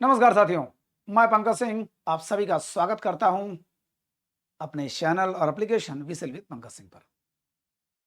नमस्कार साथियों, मैं पंकज सिंह आप सभी का स्वागत करता हूं अपने चैनल और application whistle with Pankaj Singh पर।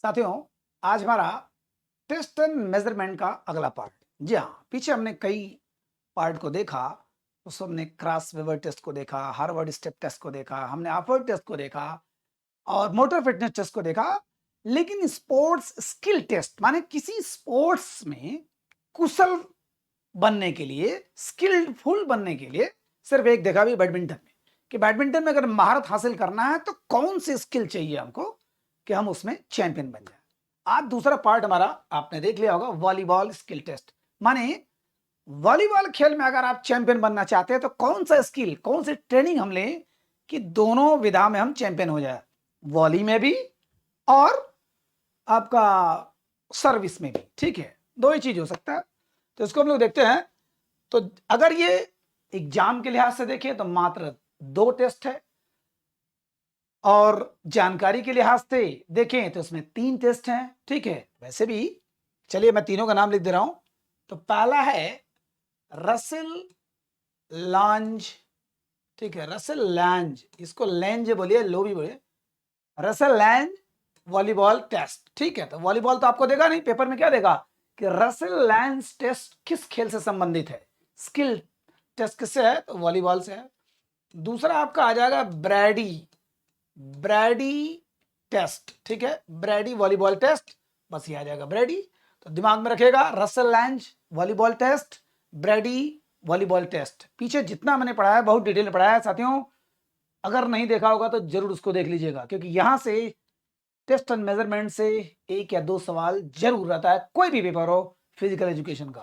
साथियों, आज हमारा टेस्ट एंड मेजरमेंट का अगला पार्ट। जी हाँ, पीछे हमने कई पार्ट को देखा। उस हमने क्रॉस वेवर टेस्ट को देखा, हार्वर्ड स्टेप टेस्ट को देखा, हमने ऑफवर्ड टेस्ट को देखा और मोटर फिटनेस टेस्ट को देखा। लेकिन स्पोर्ट्स स्किल टेस्ट माने किसी स्पोर्ट्स में कुशल बनने के लिए, स्किलफुल बनने के लिए सिर्फ एक देखा भी बैडमिंटन में, कि बैडमिंटन में अगर महारत हासिल करना है तो कौन सी स्किल चाहिए हमको कि हम उसमें चैंपियन बन जाए। आज दूसरा पार्ट हमारा आपने देख लिया होगा, वॉलीबॉल स्किल टेस्ट। माने वॉलीबॉल खेल में अगर आप चैंपियन बनना चाहते हैं तो कौन सा स्किल, कौन सी ट्रेनिंग हम लें कि दोनों विधा में हम चैंपियन हो जाए, वॉली में भी और आपका सर्विस में भी। ठीक है, दो ही चीज हो सकता है। तो इसको हम लोग देखते हैं। तो अगर ये एग्जाम के लिहाज से देखें तो मात्र 2 टेस्ट है, और जानकारी के लिहाज से देखें तो इसमें 3 टेस्ट हैं। ठीक है, वैसे भी चलिए मैं तीनों का नाम लिख दे रहा हूं। तो पहला है रसेल लांज। ठीक है, रसेल लैंज, इसको लेंज बोलिए, लो भी बोलिए, रसेल लैंज वॉलीबॉल टेस्ट। ठीक है, तो वॉलीबॉल तो आपको देगा नहीं, पेपर में क्या देगा कि रसेल लैंज टेस्ट किस खेल से संबंधित है, स्किल टेस्ट किससे है, तो वॉलीबॉल से है। दूसरा आपका आ जाएगा ब्रैडी, ब्रैडी टेस्ट। ठीक है, ब्रैडी वॉलीबॉल टेस्ट, बस ये आ जाएगा ब्रैडी। तो दिमाग में रखिएगा, Russell Lange volleyball test, Brady volleyball test. पीछे जितना मैंने पढ़ाया बहुत डिटेल में पढ़ाया है साथियों, अगर नहीं देखा होगा तो जरूर उसको देख लीजिएगा, क्योंकि यहां से टेस्ट एंड मेजरमेंट से 1 या 2 सवाल जरूर रहता है, कोई भी पेपर हो फिजिकल एजुकेशन का।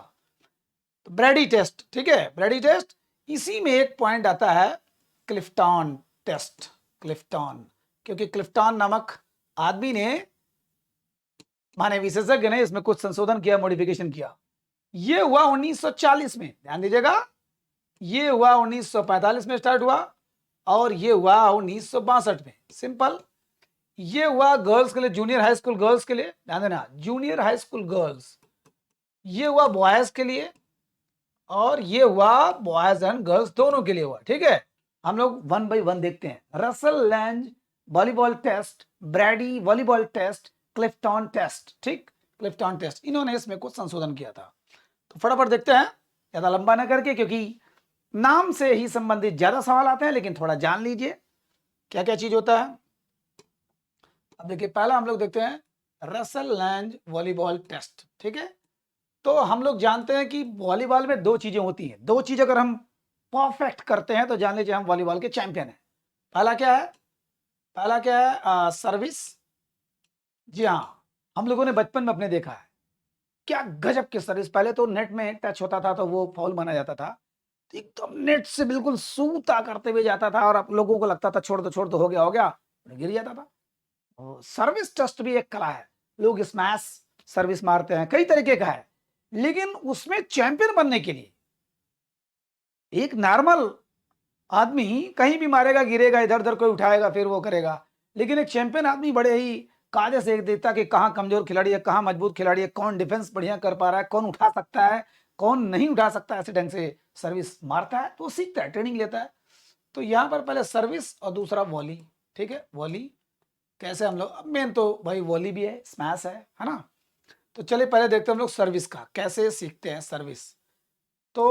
तो ब्रैडी टेस्ट, ठीक है, ब्रैडी टेस्ट। इसी में एक पॉइंट आता है क्लिफ्टन टेस्ट, क्लिफ्टन, क्योंकि क्लिफ्टन नामक आदमी ने, माने विशेषज्ञ ने इसमें कुछ संशोधन किया, मॉडिफिकेशन किया। ये हुआ 1940 में, ध्यान दीजिएगा, ये हुआ 1945 में स्टार्ट हुआ और ये हुआ 1962 में। सिंपल। ये हुआ गर्ल्स के लिए, जूनियर हाई स्कूल गर्ल्स के लिए, ध्यान देना, जूनियर हाई स्कूल गर्ल्स। ये हुआ बॉयज के लिए और ये हुआ बॉयज एंड गर्ल्स दोनों के लिए हुआ। ठीक है, हम लोग 1 बाय 1 देखते हैं। Russell Lange volleyball test, Brady volleyball test, Clifton test. ठीक, क्लिफ्टन टेस्ट, इन्होंने इसमें कुछ संशोधन किया था। तो फटाफट देखते हैं, ज्यादा लंबा ना करके, क्योंकि नाम से ही संबंधित ज्यादा सवाल आते हैं, लेकिन थोड़ा जान लीजिए क्या क्या चीज होता है। अब देखिए, पहला हम लोग देखते हैं रसेल लैंज वॉलीबॉल टेस्ट। ठीक है, तो हम लोग जानते हैं कि वॉलीबॉल में 2 चीजें होती हैं। 2 चीज अगर हम परफेक्ट करते हैं तो जान लीजिए हम वॉलीबॉल के चैंपियन हैं। पहला क्या है, पहला क्या है, सर्विस। जी हाँ, हम लोगों ने बचपन में अपने देखा है, क्या गजब की सर्विस। पहले तो नेट में टच होता था तो वो फाउल माना जाता था, तो एकदम नेट से बिल्कुल सूता करते हुए जाता था और आप लोगों को लगता था छोड़ दो, हो गया, गिर जाता था। सर्विस टेस्ट भी एक कला है, लोग स्मैश सर्विस मारते हैं, कई तरीके का है। लेकिन उसमें चैंपियन बनने के लिए एक नॉर्मल आदमी कहीं भी मारेगा, गिरेगा, इधर उधर कोई उठाएगा फिर वो करेगा, लेकिन एक चैंपियन आदमी बड़े ही कायदे से देखता कि कहाँ कमजोर खिलाड़ी है, कहाँ मजबूत खिलाड़ी है, कौन डिफेंस बढ़िया कर पा रहा है, कौन उठा सकता है, कौन नहीं उठा सकता, ऐसे ढंग से सर्विस मारता है, तो वो सीखता है, ट्रेनिंग लेता है। तो यहाँ पर पहले सर्विस और दूसरा वॉली। ठीक है, वॉली कैसे हम लोग, अब मेन तो भाई वॉली भी है, स्मैश है ना। तो चलिए पहले देखते हैं हम लोग सर्विस का कैसे सीखते हैं सर्विस। तो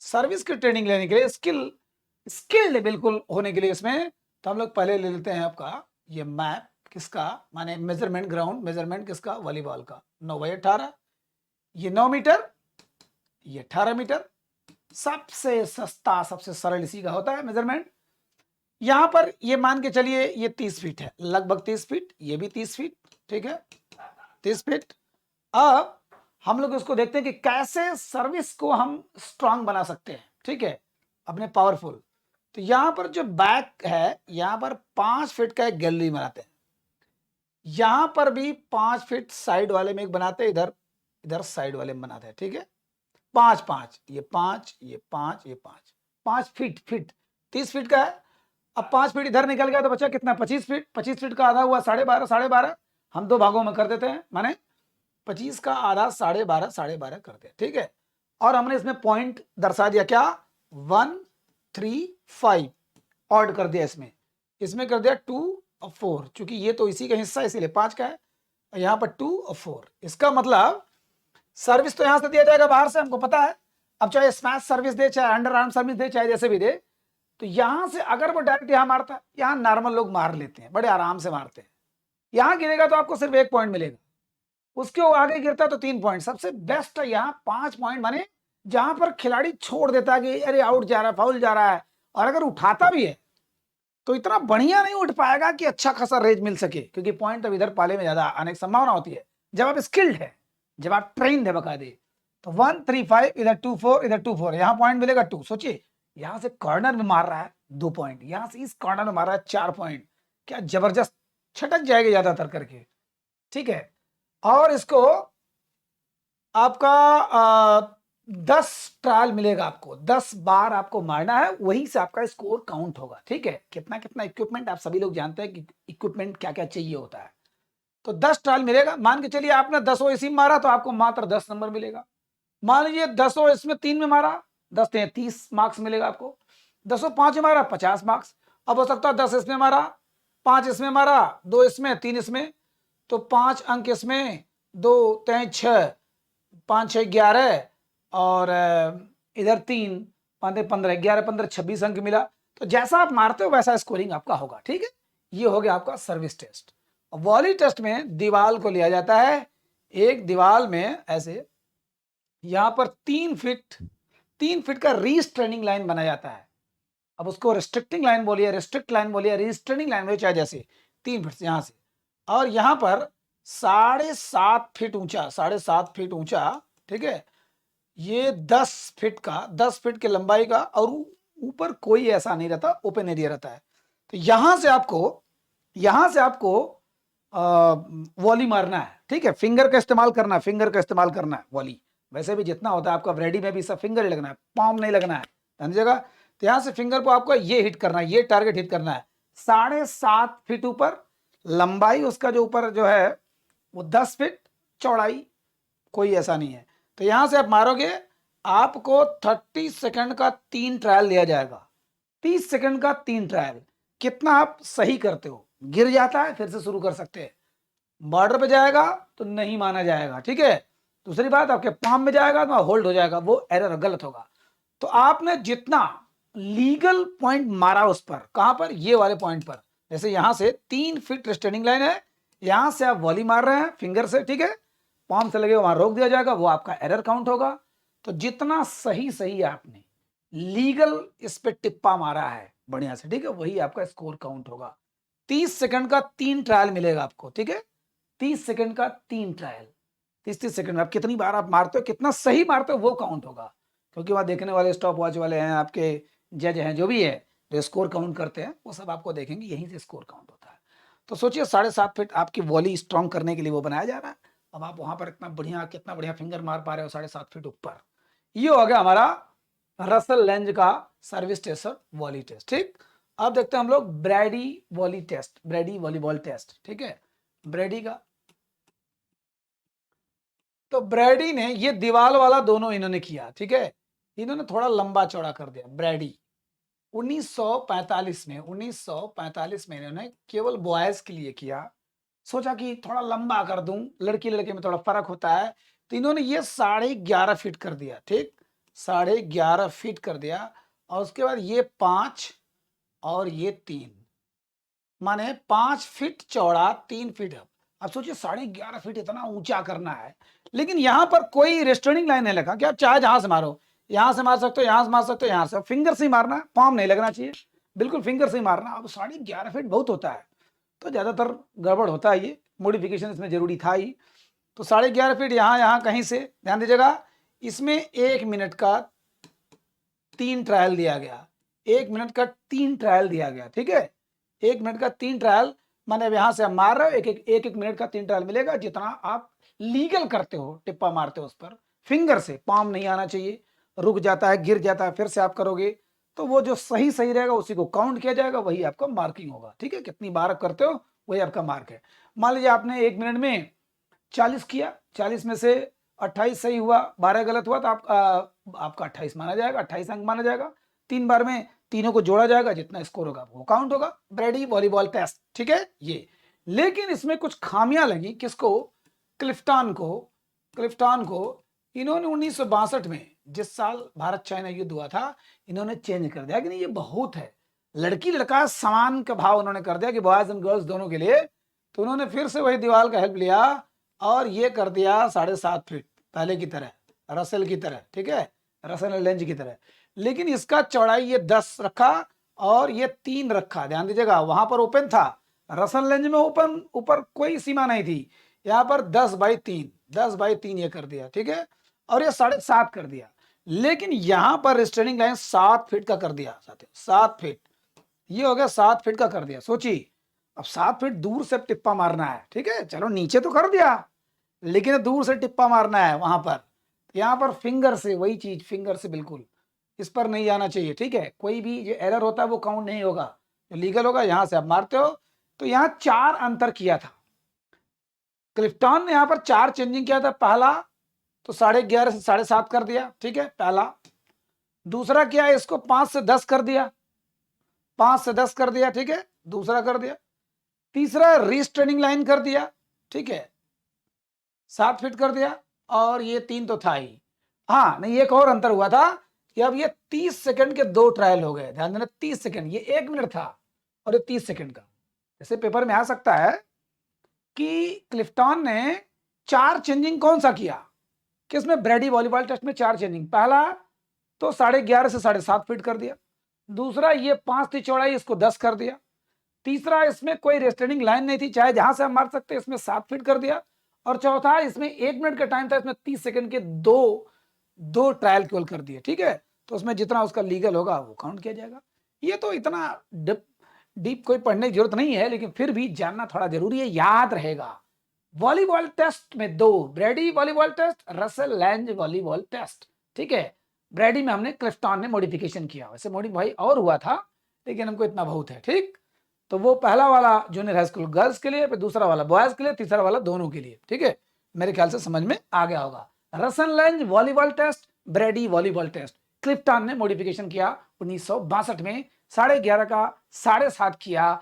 सर्विस की ट्रेनिंग लेने के लिए, स्किल्ड बिल्कुल होने के लिए इसमें, तो हम लोग पहले ले लेते हैं आपका ये मैप, किसका, माने मेजरमेंट, ग्राउंड मेजरमेंट किसका, वॉलीबॉल का। 9 बाई 18, ये 9 मीटर, ये 18 मीटर। सबसे सस्ता सबसे सरल इसी का होता है मेजरमेंट। यहां पर ये मान के चलिए ये 30 फीट है, लगभग 30 फीट, ये भी 30 फीट। ठीक है, 30 फीट। अब हम लोग इसको देखते हैं कि कैसे सर्विस को हम स्ट्रांग बना सकते हैं। ठीक है, अपने पावरफुल। तो यहां पर जो बैक है, यहां पर 5 फीट का एक गैलरी बनाते हैं, यहां पर भी 5 फीट साइड वाले में एक बनाते हैं, इधर इधर साइड वाले में बनाते हैं। ठीक है, 5 5, ये 5, ये 5, ये 5, 5 फीट, फीट 30 फीट का है। अब 5 फीट इधर निकल गया तो बचा कितना, 25 फीट। 25 फीट का आधा हुआ 12.5, 12.5 हम 2 भागों में कर देते हैं, माने 25 का आधा 12.5, 12.5 करते हैं। ठीक है, और हमने इसमें पॉइंट दर्शा दिया क्या 1 3 5 ऑड कर दिया इसमें कर दिया 2 और 4, चूंकि ये तो इसी का हिस्सा है इसीलिए 5 का है, यहाँ पर 2 और 4। इसका मतलब सर्विस तो यहां से दिया जाएगा बाहर से, हमको पता है। अब चाहे स्मैश सर्विस दे, चाहे अंडर आर्म सर्विस दे, चाहे जैसे भी दे, तो यहां से अगर वो डायरेक्ट यहां मारता है, यहां नॉर्मल लोग मार लेते हैं, बड़े आराम से मारते हैं। यहां गिरेगा तो आपको सिर्फ 1 पॉइंट मिलेगा, उसके आगे गिरता तो 3 पॉइंट। सबसे बेस्ट है यहाँ 5 पॉइंट, माने जहां पर खिलाड़ी छोड़ देता है कि अरे आउट जा रहा है, फाउल जा रहा है, और अगर उठाता भी है तो इतना बढ़िया नहीं उठ पाएगा कि अच्छा खासा रेज मिल सके, क्योंकि पॉइंट अब इधर पाले में ज्यादा आने की संभावना होती है जब आप स्किल्ड है, जब आप ट्रेंड है बकायदे। तो 1 3 5 इधर 2 4 इधर 2 4, यहां पॉइंट मिलेगा 2। सोचिए यहां से कॉर्नर में मार रहा है 2 पॉइंट, यहां से इस कॉर्नर में मार रहा है 4 पॉइंट, क्या जबरदस्त छटक जाएगी ज्यादातर करके, ठीक है। और इसको आपका 10 ट्रायल मिलेगा, आपको 10 बार आपको मारना है, वहीं से आपका स्कोर काउंट होगा, ठीक है। कितना कितना इक्विपमेंट आप सभी लोग जानते हैं कि इक्विपमेंट क्या क्या चाहिए होता है। तो 10 ट्रायल मिलेगा। मान के चलिए आपने 10 इसी में मारा तो आपको मात्र 10 नंबर मिलेगा। मान लीजिए 10 इसमें 3 में मारा, 10 30 मार्क्स मिलेगा आपको। 10 5 में मारा 50 मार्क्स। अब हो सकता है 10 इसमें मारा, 5 इसमें मारा, 2 इसमें, 3 इसमें, तो 5 अंक इसमें, 2 3 6, 5 6 11, और इधर 3 5 15, 11 15 26 अंक मिला। तो जैसा आप मारते हो वैसा स्कोरिंग आपका होगा, ठीक है। ये हो गया आपका सर्विस टेस्ट। वॉली टेस्ट में दीवार को लिया जाता है, एक दीवार में ऐसे यहां पर 3 फीट का रिस्ट्रेनिंग लाइन बनाया जाता है। अब उसको रिस्ट्रिक्टिंग लाइन बोलिए, रिस्ट्रिक्ट लाइन बोलिए, रिस्ट्रेनिंग लाइन बोलिए, चाहे जैसे 3 फीट यहां से, और यहां पर 7.5 फीट ऊंचा, 7.5 फीट ऊंचा, ठीक है। ये 10 फीट का, 10 फीट की लंबाई का, और ऊपर कोई ऐसा नहीं रहता, ओपन एरिया रहता है। तो यहां से आपको वॉली मारना है, ठीक है। फिंगर का इस्तेमाल करना है, फिंगर का इस्तेमाल करना है वॉली। वैसे भी जितना होता है आपका रेडी में भी सब फिंगर ही लगना है, पाम नहीं लगना है, समझिएगा। तो यहां से फिंगर को आपको ये हिट करना है, ये टारगेट हिट करना है। 7.5 फीट ऊपर लंबाई, उसका जो ऊपर जो है वो 10 फीट चौड़ाई, कोई ऐसा नहीं है। तो यहां से आप मारोगे, आपको 30 सेकंड का 3 ट्रायल दिया जाएगा। 30 सेकंड का 3 ट्रायल, कितना आप सही करते हो, गिर जाता है फिर से शुरू कर सकते हैं, बॉर्डर पे जाएगा तो नहीं माना जाएगा, ठीक है। दूसरी बात, आपके पाम में जाएगा तो होल्ड हो जाएगा, वो एरर गलत होगा। तो आपने जितना लीगल पॉइंट मारा उस पर, कहां पर, ये वाले पॉइंट पर, जैसे यहां से 3 फीट रिस्टेनिंग लाइन है, यहां से आप वॉली मार रहे हैं फिंगर से, ठीक है, पाम से लगे वहां रोक दिया जाएगा, वो आपका एरर काउंट होगा। तो जितना सही आपने लीगल इस पे टिप्पा मारा है बढ़िया से, ठीक है, वही आपका स्कोर काउंट होगा। 30 सेकंड का 3 ट्रायल मिलेगा आपको, ठीक है। 30 सेकंड का 3 ट्रायल, 30 सेकंड में आप कितनी बार आप मारते हो, कितना सही मारते हो, वो काउंट होगा। क्योंकि वहां देखने वाले स्टॉप वॉच वाले हैं, आपके जज हैं, जो भी है, जो स्कोर काउंट करते हैं, वो सब आपको देखेंगे, यहीं से स्कोर काउंट होता है। तो सोचिए 7.5 फीट आपकी वॉली स्ट्रॉन्ग करने के लिए वो बनाया जा रहा है। अब आप वहां पर कितना बढ़िया फिंगर मार पा रहे हो 7.5 फीट ऊपर। ये हो गया हमारा रसल लेंज का सर्विस टेस्ट और वॉली टेस्ट, ठीक। अब देखते हैं हम लोग Brady volley test, Brady volleyball test, ठीक है। ब्रैडी का, तो ब्रैडी ने ये दीवार वाला दोनों इन्होंने किया, ठीक है। इन्होंने थोड़ा लंबा चौड़ा कर दिया। ब्रैडी 1945 में इन्होंने केवल बॉयज के लिए किया, सोचा कि थोड़ा लंबा कर दूं, लड़की लड़के में थोड़ा फर्क होता है, तो इन्होंने ये 11.5 फीट कर दिया, ठीक, 11.5 फीट कर दिया। और उसके बाद ये 5 और ये 3, माने 5 फीट चौड़ा, 3 फीट। अब सोचिए 11.5 फीट इतना ऊंचा करना है, लेकिन यहां पर कोई रेस्टोरेंट लाइन नहीं लगा कि आप चाहे जहां से मारो, यहां से मार सकते हो, यहां से मार सकते हो, यहां से, फिंगर से ही मारना, पाम नहीं लगना चाहिए, बिल्कुल फिंगर से ही मारना। अब 11.5 फीट बहुत होता है, तो ज्यादातर गड़बड़ होता है, ये मॉडिफिकेशन इसमें जरूरी था ही। तो 11.5 फीट यहाँ कहीं से, ध्यान दीजिएगा। इसमें 1 मिनट का 3 ट्रायल दिया गया, 1 मिनट का 3 ट्रायल दिया गया, ठीक है। 1 मिनट का 3 ट्रायल, माने यहां से आप मार रहे हो, एक मिनट का 3 ट्रायल मिलेगा, जितना आप लीगल करते हो, टिप्पा मारते हो उस पर फिंगर से, पाम नहीं आना चाहिए, रुक जाता है, गिर जाता है, फिर से आप करोगे, तो वो जो सही रहेगा उसी को काउंट किया जाएगा, वही आपका मार्किंग होगा, ठीक है। कितनी बार आप करते हो वही आपका मार्क है। मान लीजिए आपने 1 मिनट में 40 किया, 40 में से 28 सही हुआ, 12 गलत हुआ तो आपका 28 माना जाएगा, 28 अंक माना जाएगा। 3 बार में तीनों को जोड़ा जाएगा, जितना स्कोर होगा वो काउंट होगा। ब्रैडी वॉलीबॉल टेस्ट, ठीक है ये। लेकिन इसमें कुछ खामियां लगी, किसको? क्लिफ्टन को इन्होंने 1962 में, जिस साल भारत चाइना युद्ध हुआ था, इन्होंने चेंज कर दिया कि नहीं ये बहुत है, लड़की लड़का समान का भाव उन्होंने कर दिया कि बॉयज एंड गर्ल्स दोनों के लिए। तो उन्होंने फिर से वही दीवार का हेल्प लिया और ये कर दिया 7.5 फीट, पहले की तरह, रसेल की तरह, ठीक है, रसेल लेंज की तरह। लेकिन इसका चौड़ाई ये 10 रखा और ये 3 रखा। ध्यान दीजिएगा, वहां पर ओपन था, रसेल लेंज में ओपन ऊपर कोई सीमा नहीं थी, यहाँ पर 10/3 ये कर दिया, ठीक है, और ये 7.5 कर दिया। लेकिन यहां पर रिस्ट्रेनिंग लाइन 7 फीट का कर दिया साथियों, 7 फीट, ये हो गया 7 फीट का कर दिया। सोचिए, अब 7 फीट दूर से टिप्पा मारना है, ठीक है, चलो नीचे तो कर दिया, लेकिन दूर से टिप्पा मारना है वहां पर, यहाँ पर फिंगर से, वही चीज फिंगर से, बिल्कुल इस पर नहीं जाना चाहिए, ठीक है। कोई भी जो एरर होता है वो काउंट नहीं होगा, जो लीगल होगा यहां से आप मारते हो। तो यहाँ 4 अंतर किया था क्लिफ्टन ने, यहाँ पर 4 चेंजिंग किया था। पहला तो 11.5 से 7.5 कर दिया, ठीक है, पहला। दूसरा क्या है, इसको 5 से 10 कर दिया, 5 से 10 कर दिया, ठीक है, दूसरा कर दिया। तीसरा रिस्ट्रेनिंग लाइन कर दिया, ठीक है, 7 फीट कर दिया। और ये 3 तो था ही। हाँ नहीं, एक और अंतर हुआ था कि अब ये 30 सेकंड के 2 ट्रायल हो गए। ध्यान देना, 30 सेकंड, ये 1 मिनट था और ये 30 सेकंड का। जैसे पेपर में आ सकता है कि क्लिफ्टन ने 4 चेंजिंग कौन सा किया, किसमें? ब्रैडी वॉलीबॉल टेस्ट में 4 चेंजिंग। पहला तो 11.5 से 7.5 फीट कर दिया। दूसरा ये 5 थी चौड़ाई, इसको 10 कर दिया। तीसरा इसमें कोई रेस्ट्रेनिंग लाइन नहीं थी, चाहे जहां से हम मार सकते, इसमें 7 फीट कर दिया। और चौथा, इसमें 1 मिनट का टाइम था, इसमें 30 सेकंड के दो ट्रायल केवल कर दिए, ठीक है। तो उसमें जितना उसका लीगल होगा वो काउंट किया जाएगा। ये तो इतना डीप कोई पढ़ने की जरूरत नहीं है, लेकिन फिर भी जानना थोड़ा जरूरी है, याद रहेगा। वॉलीबॉल टेस्ट में 2, Brady volleyball test, Russell Lange volleyball test, ठीक है। ब्रैडी में हमने क्लिफ्टन ने मॉडिफिकेशन किया, वैसे मॉडिफाई और हुआ था, लेकिन हमको इतना बहुत है, ठीक। तो वो पहला वाला जूनियर हाई स्कूल गर्ल्स के लिए, फिर दूसरा वाला बॉयज के लिए, तीसरा वाला दोनों के लिए, ठीक है। मेरे ख्याल से समझ में आ गया होगा। Russell Lange volleyball test, Brady volleyball test, Clifton ने मॉडिफिकेशन किया 1962 में। 11.5 का 7.5 किया,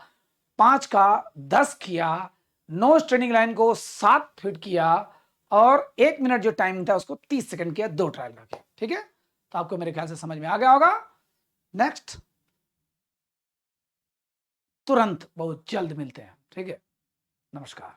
5 का 10 किया, नोज ट्रेनिंग लाइन को 7 फीट किया, और 1 मिनट जो टाइम था उसको 30 सेकंड किया, 2 ट्रायल रखे, ठीक है। तो आपको मेरे ख्याल से समझ में आ गया होगा। नेक्स्ट, तुरंत बहुत जल्द मिलते हैं, ठीक है, नमस्कार।